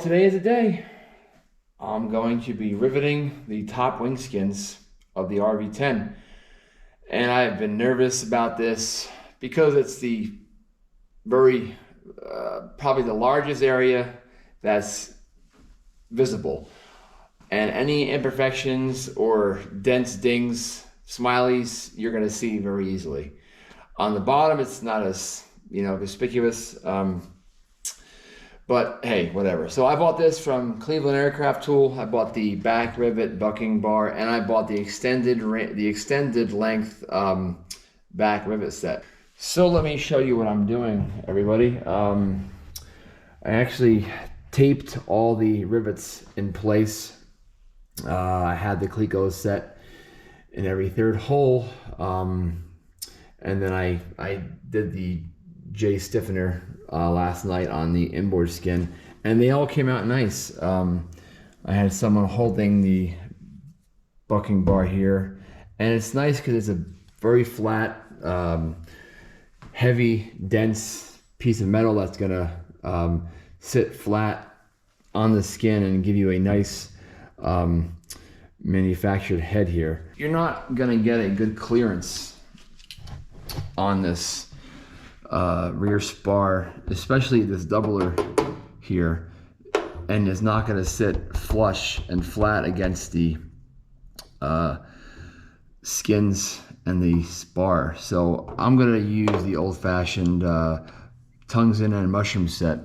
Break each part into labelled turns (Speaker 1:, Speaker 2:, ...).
Speaker 1: today is the day. I'm going to be riveting the top wing skins of the RV10. And I've been nervous about this because it's the very, probably the largest area that's visible. And any imperfections or dents, dings, smileys, you're gonna see very easily. On the bottom, it's not as, conspicuous. But hey, whatever. So I bought this from Cleveland Aircraft Tool. I bought the back rivet bucking bar, and I bought the extended length back rivet set. So let me show you what I'm doing, everybody. I actually taped all the rivets in place. I had the Clecos set in every third hole, and then I did the J stiffener last night on the inboard skin, and they all came out nice. I had someone holding the bucking bar here, and it's nice because it's a very flat, heavy, dense piece of metal that's gonna sit flat on the skin and give you a nice manufactured head here. You're not gonna get a good clearance on this rear spar, especially this doubler here, and it's not going to sit flush and flat against the skins and the spar. So I'm going to use the old-fashioned tongues in and mushroom set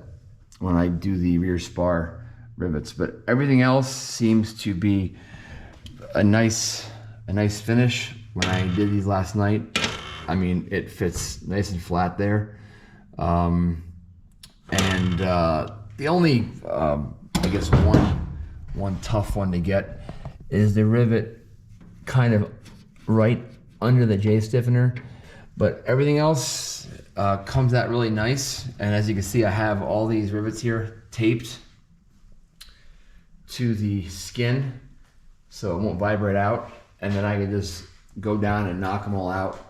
Speaker 1: when I do the rear spar rivets, but everything else seems to be a nice finish. When I did these last night, I mean, it fits nice and flat there. The only, I guess one tough one to get is the rivet kind of right under the J stiffener, but everything else comes out really nice. And as you can see, I have all these rivets here taped to the skin so it won't vibrate out, and then I can just go down and knock them all out.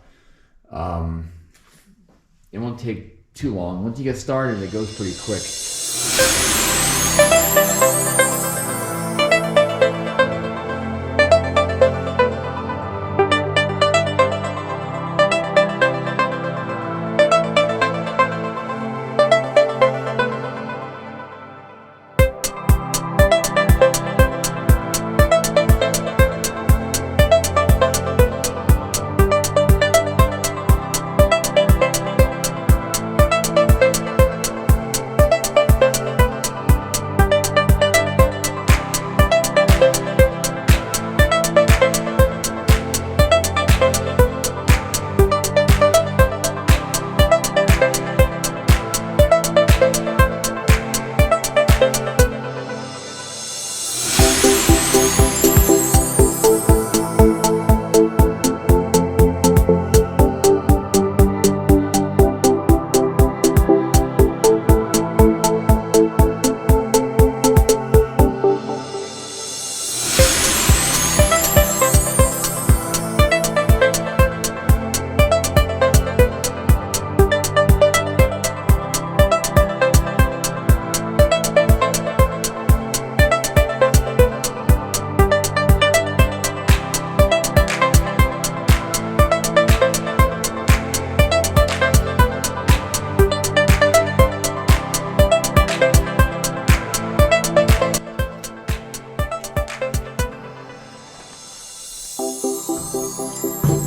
Speaker 1: It won't take too long. Once you get started, it goes pretty quick.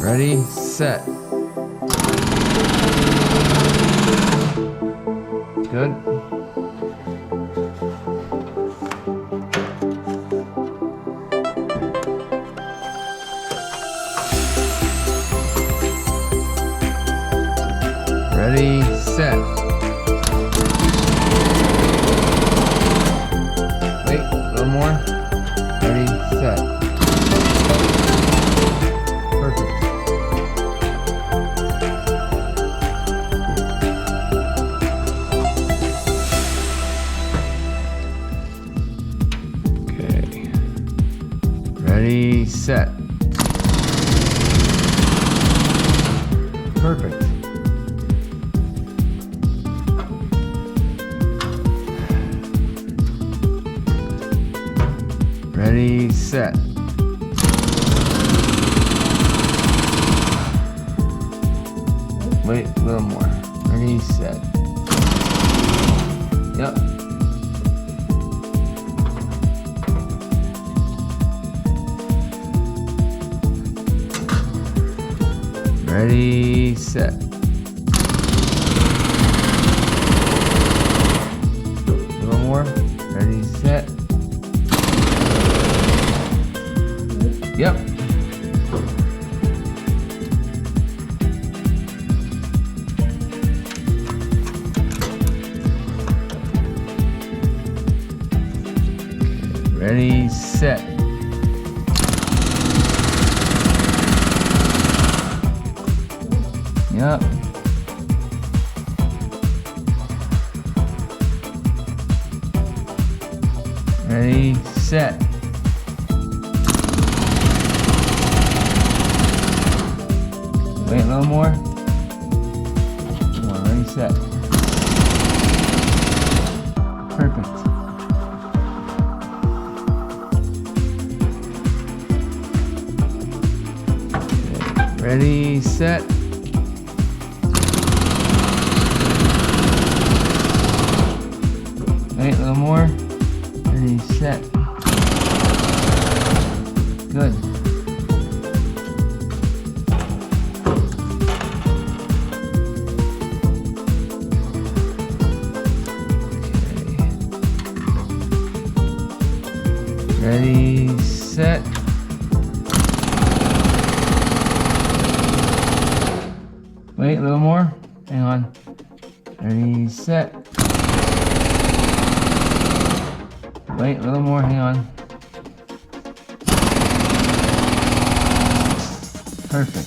Speaker 1: Ready, set. Good. Ready, set. Wait, a little more. Ready, set. Perfect. Okay. Ready, set. Perfect. Ready, set. Wait, a little more. Ready, set. Yep. Ready, set. A little more. Ready, set. Yep. Ready, set. Yep. Ready, set. Wait, a little more. Come on, ready, set. Perfect. Ready, set. Wait, a little more. Ready, set. Good. Okay. Ready, set. Wait, a little more. Hang on. Ready, set. Wait, a little more. Hang on. Perfect.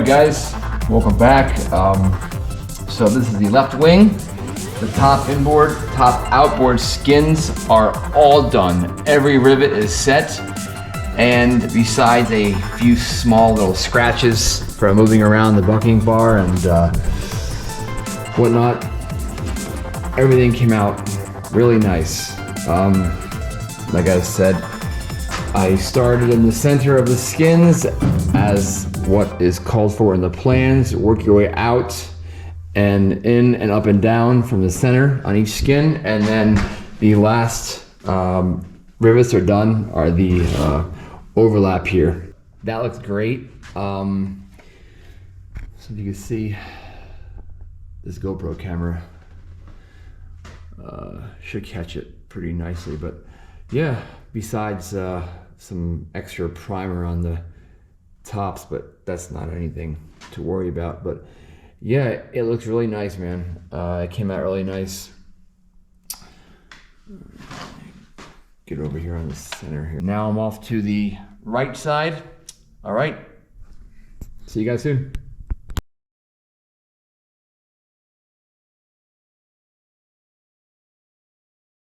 Speaker 1: guys, welcome back. So this is the left wing. The top inboard, top outboard skins are all done. Every rivet is set, and besides a few small little scratches from moving around the bucking bar and whatnot, everything came out really nice. Like I said, I started in the center of the skins as what is called for in the plans. Work your way out and in and up and down from the center on each skin, and then the last rivets are done are the overlap here. That looks great. So if you can see, this GoPro camera should catch it pretty nicely, but yeah, besides some extra primer on the tops, but that's not anything to worry about. But yeah, it looks really nice, man. It came out really nice. Get over here on the center here. Now I'm off to the right side. All right, see you guys soon.